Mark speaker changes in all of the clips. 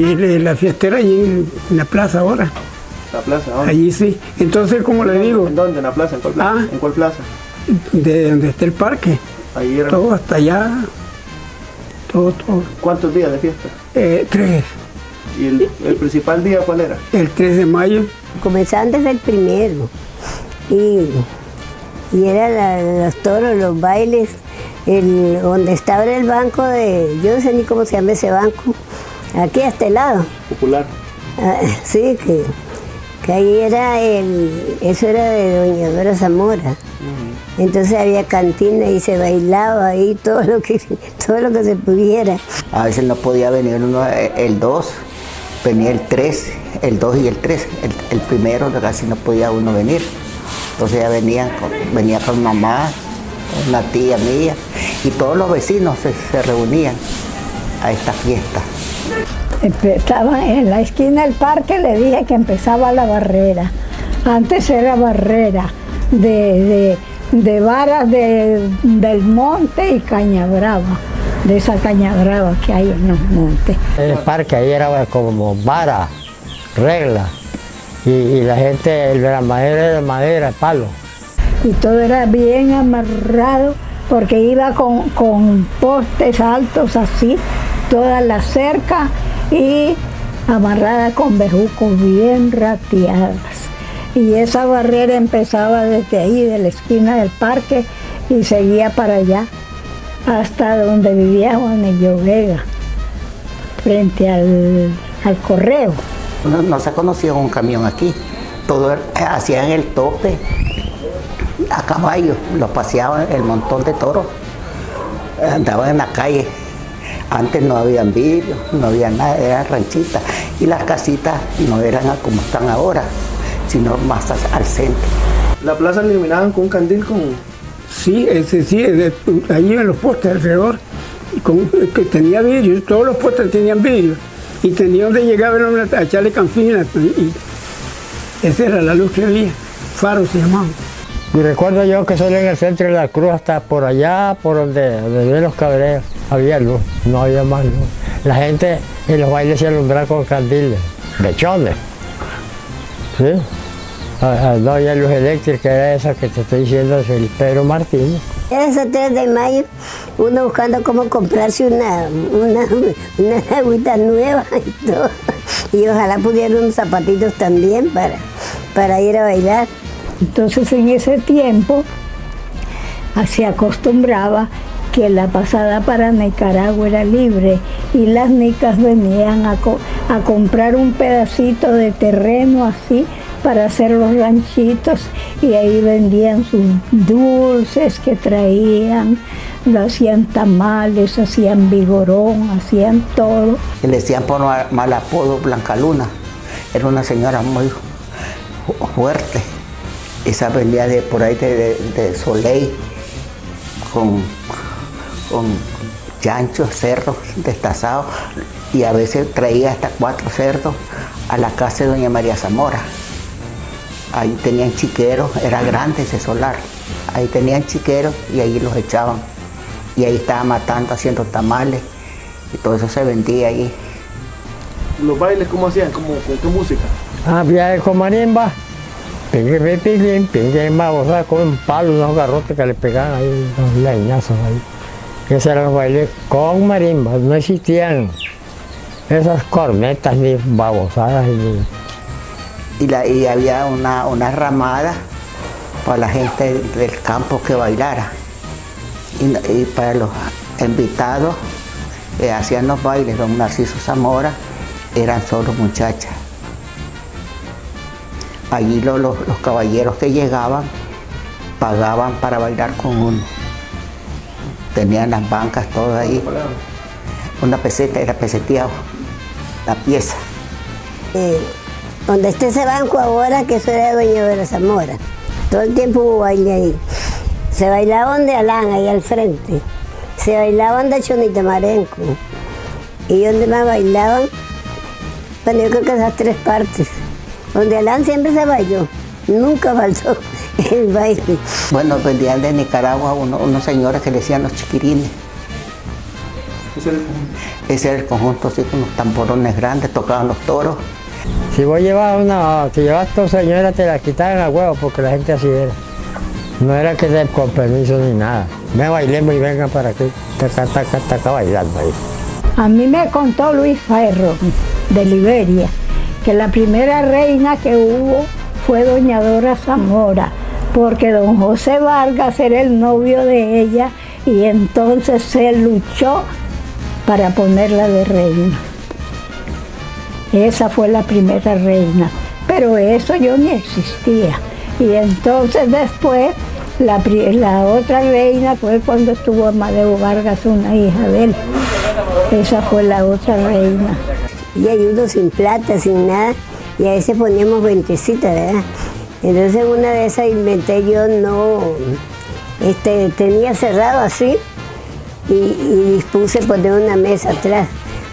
Speaker 1: Y la fiesta era allí en la plaza ahora.
Speaker 2: ¿La plaza ahora?
Speaker 1: Allí sí. Entonces, como le digo...
Speaker 2: ¿En dónde? ¿En la plaza? ¿En cuál plaza?
Speaker 1: Ah.
Speaker 2: ¿En cuál plaza?
Speaker 1: De donde está el parque.
Speaker 2: Ahí era.
Speaker 1: Todo hasta allá. Todo.
Speaker 2: ¿Cuántos días de fiesta?
Speaker 1: 3.
Speaker 2: ¿Y el principal día cuál era?
Speaker 1: El 3 de mayo.
Speaker 3: Comenzaba antes del 1. Y era los toros, los bailes, donde estaba el banco de, yo no sé ni cómo se llama ese banco, aquí a este lado.
Speaker 2: Popular.
Speaker 3: Sí, que ahí era eso era de doña Dora Zamora. Entonces había cantina y se bailaba ahí todo lo que se pudiera.
Speaker 4: A veces no podía venir uno el 2, venía el 3, el 2 y el 3. El primero casi no podía uno venir. Entonces ya venía con mamá, una tía mía, y todos los vecinos se reunían a esta fiesta.
Speaker 5: Estaba en la esquina del parque, le dije que empezaba la barrera. Antes era barrera de varas del monte y caña brava, de esa caña brava que hay en los montes.
Speaker 6: El parque ahí era como vara, regla, y la gente, la madera era de madera, palo.
Speaker 5: Y todo era bien amarrado porque iba con postes altos así, toda la cerca y amarrada con bejucos bien rateadas. Y esa barrera empezaba desde ahí, de la esquina del parque, y seguía para allá, hasta donde vivía Juanillo Vega, frente al correo.
Speaker 4: No se conocía un camión aquí, todo hacían el tope a caballo, los paseaban el montón de toros, andaban en la calle. Antes no habían vidrio, no había nada, eran ranchitas, y las casitas no eran como están ahora, sino más al centro.
Speaker 2: ¿La plaza la iluminaban con un candil con...?
Speaker 1: Sí, allí en los postes alrededor, que tenía vidrio, todos los postes tenían vidrio, y tenía donde llegaba a echarle canfina, y esa era la luz que había, faro se llamaba.
Speaker 6: Y recuerdo yo que solo en el centro de la cruz, hasta por allá, por donde ven los cabreros, había luz, no había más luz. La gente en los bailes se alumbraba con candiles, lechones. ¿Sí? No había luz eléctrica, era esa que te estoy diciendo, es el Pedro Martínez.
Speaker 3: Ese 3 de mayo, uno buscando cómo comprarse una agüita nueva y todo. Y ojalá pudieran unos zapatitos también para ir a bailar.
Speaker 5: Entonces en ese tiempo se acostumbraba que la pasada para Nicaragua era libre y las nicas venían a comprar un pedacito de terreno así para hacer los ranchitos, y ahí vendían sus dulces que traían, hacían tamales, hacían vigorón, hacían todo.
Speaker 4: Y le decían por mal apodo Blanca Luna, era una señora muy fuerte. Esa venía de por ahí de Soleil con chanchos, cerdos destazados, y a veces traía hasta 4 cerdos a la casa de doña María Zamora. Ahí tenían chiqueros, era grande ese solar. Ahí tenían chiqueros y ahí los echaban. Y ahí estaban matando, haciendo tamales, y todo eso se vendía ahí.
Speaker 2: ¿Los bailes cómo hacían? ¿Con qué música?
Speaker 6: Había con marimba. O sea, con un palo, unos garrotes que le pegaban ahí, unos leñazos ahí. Esos eran los bailes con marimba, no existían esas cornetas ni babosadas.
Speaker 4: Y había una ramada para la gente del campo que bailara. Y para los invitados hacían los bailes, don Narciso Zamora, eran solo muchachas. Allí los caballeros que llegaban pagaban para bailar con uno. Tenían las bancas todas ahí. Una peseta, era peseteado, la pieza.
Speaker 3: Donde esté ese banco ahora, que eso era de doña Vera Zamora. Todo el tiempo hubo baile ahí. Se bailaba donde Alán, ahí al frente. Se bailaba donde Chonita Marenco. Y donde más bailaban, bueno, yo creo que esas 3 partes. Donde Alán siempre se bailó, nunca faltó el baile.
Speaker 4: Bueno, vendían de Nicaragua unos señores que le decían los chiquirines.
Speaker 2: Ese era el conjunto.
Speaker 4: Ese era el conjunto, así con los tamborones grandes, tocaban los toros.
Speaker 6: Si vos llevas tu señora, te la quitaban a huevo porque la gente así era. No era que te con permiso ni nada. Me bailemos y vengan para aquí. Taca bailando ahí.
Speaker 5: A mí me contó Luis Ferro, de Liberia, que la primera reina que hubo fue doña Dora Zamora, porque don José Vargas era el novio de ella y entonces se luchó para ponerla de reina. Esa fue la primera reina, pero eso yo ni existía. Y entonces después la otra reina fue cuando estuvo Amadeo Vargas, una hija de él. Esa fue la otra reina.
Speaker 3: Y ayudo sin plata, sin nada, y a veces poníamos ventecitas, ¿verdad? Entonces una de esas inventé yo, tenía cerrado así y dispuse poner una mesa atrás.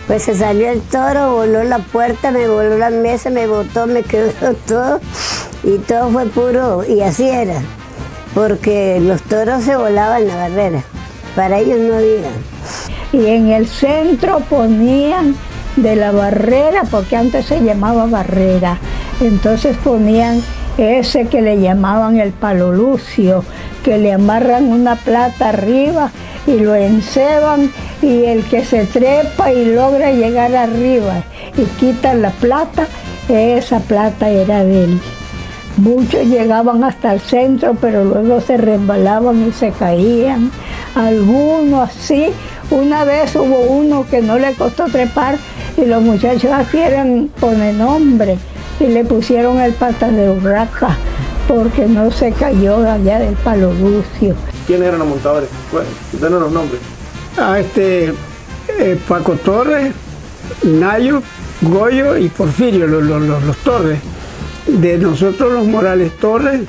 Speaker 3: Pues se salió el toro, voló la puerta, me voló la mesa, me botó, me quedó todo y todo fue puro, y así era, porque los toros se volaban en la barrera, para ellos no había.
Speaker 5: Y en el centro ponían de la barrera, porque antes se llamaba barrera, entonces ponían ese que le llamaban el palo lucio, que le amarran una plata arriba y lo enceban, y el que se trepa y logra llegar arriba y quita la plata, esa plata era de él. Muchos llegaban hasta el centro, pero luego se resbalaban y se caían. Algunos así. Una vez hubo uno que no le costó trepar y los muchachos aquí eran poner nombre y le pusieron el Patas de Urraca porque no se cayó allá del Palo Lucio.
Speaker 2: ¿Quiénes eran los montadores? Denos los nombres.
Speaker 1: Paco Torres, Nayo, Goyo y Porfirio, los Torres. De nosotros los Morales Torres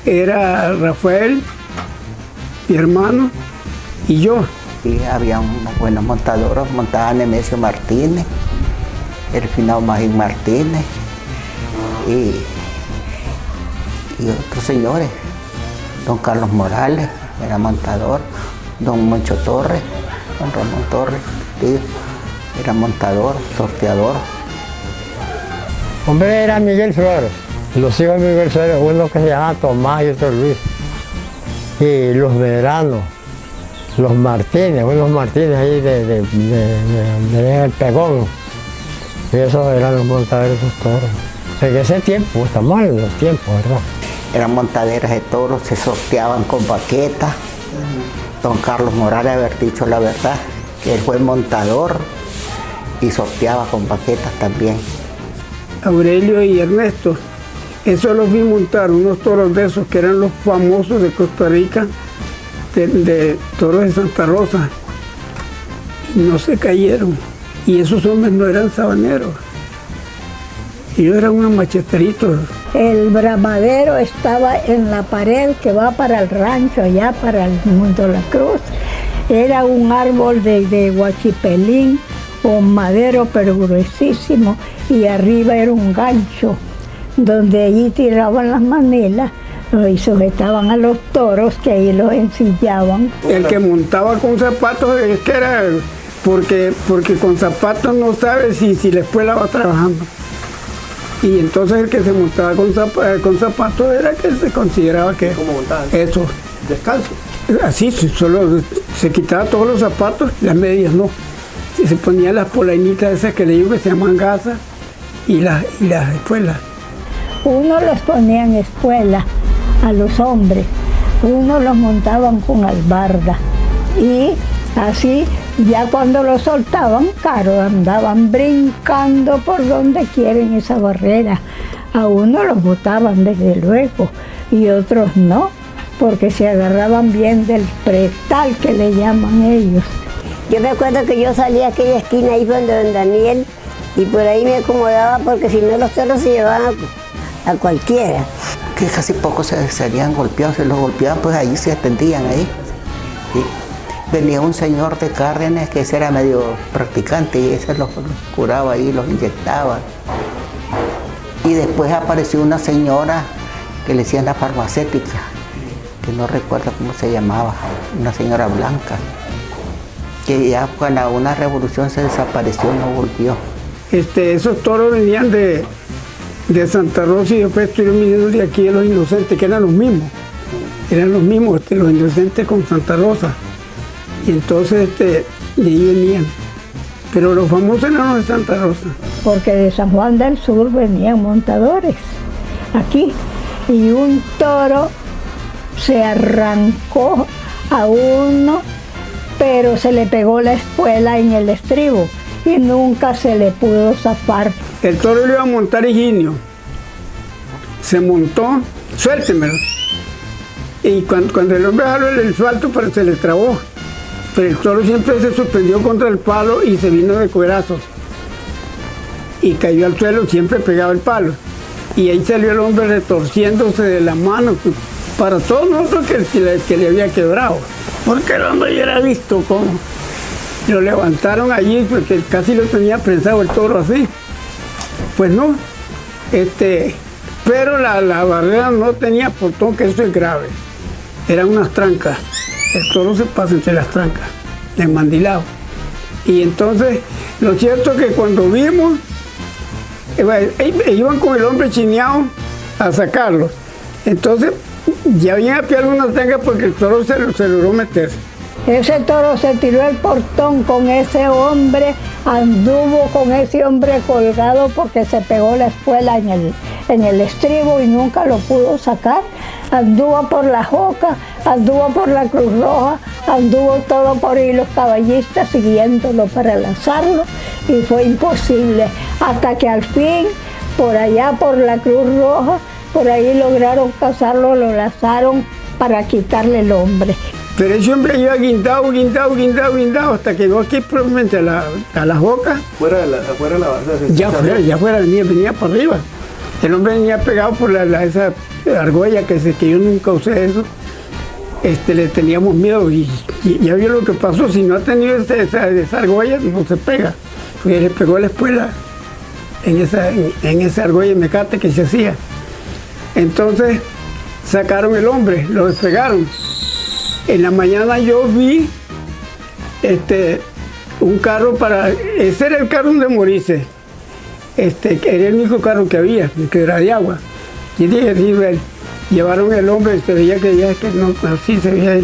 Speaker 1: era Rafael, mi hermano, y yo.
Speaker 4: Y había unos buenos montadores, montaba Nemesio Martínez, el finado Magín Martínez y otros señores. Don Carlos Morales era montador, don Moncho Torres, don Ramón Torres, tío, era montador, sorteador.
Speaker 6: Hombre, era Miguel Flores, los hijos de Miguel Flores, uno que se llamaba Tomás y otro Luis. Y los Veranos, los Martínez, unos Martínez ahí de El Pegón. Y esos eran los montadores de esos toros. En ese tiempo, estamos en los tiempos, ¿verdad?
Speaker 4: Eran montaderas de toros, se sorteaban con baquetas. Don Carlos Morales haber dicho la verdad, que él fue montador y sorteaba con baquetas también.
Speaker 1: Aurelio y Ernesto, eso los vi montar, unos toros de esos que eran los famosos de Costa Rica, de toros de Santa Rosa. No se cayeron, y esos hombres no eran sabaneros, ellos eran unos macheteritos.
Speaker 5: El bramadero estaba en la pared que va para el rancho, allá para el Mundo de la Cruz. Era un árbol de guachipelín o madero, pero gruesísimo, y arriba era un gancho donde allí tiraban las manelas y sujetaban a los toros, que ahí los ensillaban.
Speaker 1: El que montaba con zapatos es que era, porque con zapatos no sabe si la espuela va trabajando. Y entonces el que se montaba con zapatos era que se consideraba que...
Speaker 2: ¿Cómo montaban?
Speaker 1: Eso.
Speaker 2: Descalzo.
Speaker 1: Así, solo se quitaba todos los zapatos, las medias no. Se ponían las polainitas esas que le digo que se llaman gasas y las espuelas.
Speaker 5: Uno les ponía en espuela a los hombres, uno los montaban con albarda y así ya cuando los soltaban, claro, andaban brincando por donde quieren esa barrera. A uno los botaban desde luego y otros no, porque se agarraban bien del pretal que le llaman ellos.
Speaker 3: Yo me acuerdo que yo salía a aquella esquina ahí donde don Daniel y por ahí me acomodaba porque si no los toros se llevaban a cualquiera.
Speaker 4: Que casi poco se habían golpeado, se los golpeaban, pues ahí se atendían ahí. ¿Sí? Venía un señor de Cárdenas que ese era medio practicante y ese los curaba ahí, los inyectaba. Y después apareció una señora que le decían la farmacéutica, que no recuerdo cómo se llamaba, una señora blanca. Que ya cuando una revolución se desapareció, no volvió.
Speaker 1: Esos toros venían de Santa Rosa y después estuvieron viniendo de aquí de los Inocentes, que eran los mismos. Eran los mismos, los Inocentes con Santa Rosa. Y entonces de ahí venían. Pero los famosos eran los de Santa Rosa.
Speaker 5: Porque de San Juan del Sur venían montadores aquí. Y un toro se arrancó a uno, pero se le pegó la espuela en el estribo y nunca se le pudo zafar.
Speaker 1: El toro lo iba a montar Higinio. Se montó, suéltemelo. Y cuando el hombre jaló el asfalto, pues se le trabó. Pero el toro siempre se suspendió contra el palo y se vino de cuerazos. Y cayó al suelo, siempre pegaba el palo. Y ahí salió el hombre retorciéndose de la mano, para todos nosotros que le había quebrado. Porque el hombre ya era visto cómo lo levantaron allí, porque casi lo tenía prensado el toro así. Pues no, pero la barrera no tenía portón, que eso es grave. Eran unas trancas. El toro se pasa entre las trancas, enmandilado. Y entonces, lo cierto es que cuando vimos, iban con el hombre chineado a sacarlo. Entonces, ya habían apiado una tranca porque el toro se logró meterse.
Speaker 5: Ese toro se tiró el portón con ese hombre, anduvo con ese hombre colgado porque se pegó la espuela en el estribo y nunca lo pudo sacar. Anduvo por la Joca, anduvo por la Cruz Roja, anduvo todo por ahí los caballistas siguiéndolo para lanzarlo y fue imposible. Hasta que al fin, por allá por la Cruz Roja, por ahí lograron cazarlo, lo lanzaron para quitarle el hombre.
Speaker 1: Pero ese hombre iba guindado, hasta que llegó aquí probablemente a la Joca.
Speaker 2: Fuera de la base.
Speaker 1: Ya fuera, venía para arriba. El hombre venía pegado por esa argolla que yo nunca usé eso. Le teníamos miedo y ya vio lo que pasó. Si no ha tenido esa argolla, no se pega. Porque le pegó la espuela en esa argolla de mecate que se hacía. Entonces sacaron el hombre, lo despegaron. En la mañana yo vi un carro ese era el carro de morirse. Que era el único carro que había, que era de agua. Y dije, sí, llevaron el hombre, se veía que ya no, así se veía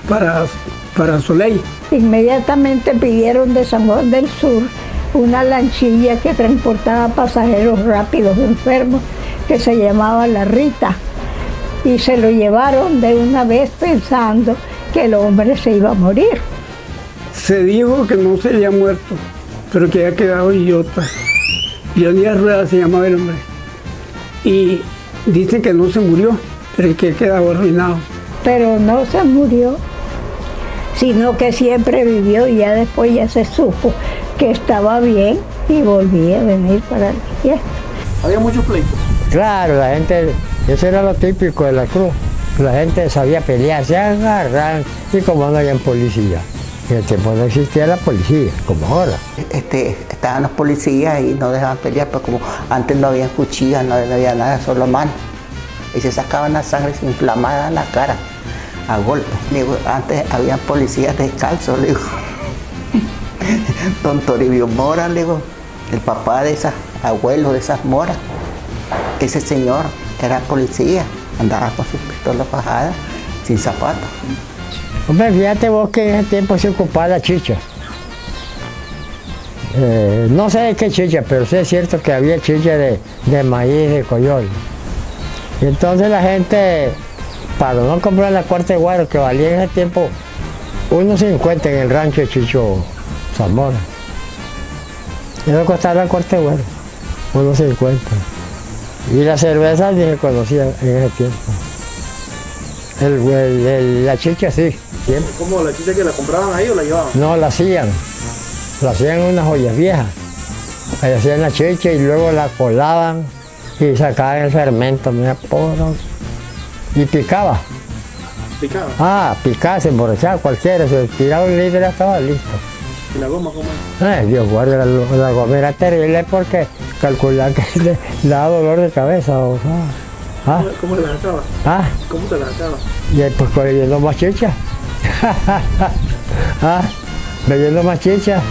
Speaker 1: para Soleil.
Speaker 5: Inmediatamente pidieron de San Juan del Sur una lanchilla que transportaba pasajeros rápidos enfermos, que se llamaba La Rita. Y se lo llevaron de una vez pensando que el hombre se iba a morir.
Speaker 1: Se dijo que no se había muerto, pero que había quedado idiota. Leonidas Rueda se llamaba el hombre. Y dicen que no se murió, pero que quedaba arruinado.
Speaker 5: Pero no se murió, sino que siempre vivió y ya después ya se supo que estaba bien y volvía a venir para la fiesta.
Speaker 2: Había muchos pleitos.
Speaker 6: Claro, la gente, eso era lo típico de la cruz. La gente sabía pelear, se agarran y como no había policía. En el tiempo no existía la policía, como ahora.
Speaker 4: Estaban los policías y no dejaban pelear, pero como antes no había cuchillas, no había nada, solo manos. Y se sacaban la sangre inflamada en la cara, a golpes. Digo, antes había policías descalzos, digo. Don Toribio Mora, digo, el papá de esas abuelos de esas moras, ese señor era policía, andaba con sus pistolas bajadas, sin zapatos.
Speaker 6: Hombre, fíjate vos que en ese tiempo se ocupaba la chicha. No sé de qué chicha, pero sí es cierto que había chicha de maíz, de coyol. Y entonces la gente, para no comprar la cuarta de guaro, que valía en ese tiempo 1.50 en el rancho de Chicho Zamora. Eso costaba la cuarta de guaro, 1.50. Y la cerveza ni se conocía en ese tiempo. La chicha sí. Siempre.
Speaker 2: ¿Cómo la chicha que la compraban ahí o la llevaban?
Speaker 6: No, la hacían en unas ollas viejas. Ahí hacían la chicha y luego la colaban y sacaban el fermento, mira, poro, y picaba.
Speaker 2: ¿Picaba?
Speaker 6: Ah, picaba, se emborrachaba cualquiera, se tiraba un litro y ya estaba listo.
Speaker 2: ¿Y la goma cómo es?
Speaker 6: Dios guarde, la goma era terrible porque calculaba que le daba dolor de cabeza. O sea,
Speaker 2: ¿Cómo se la sacaba? ¿Cómo se la sacaba?
Speaker 6: Y pues cogiendo más chicha. bebiendo machicha.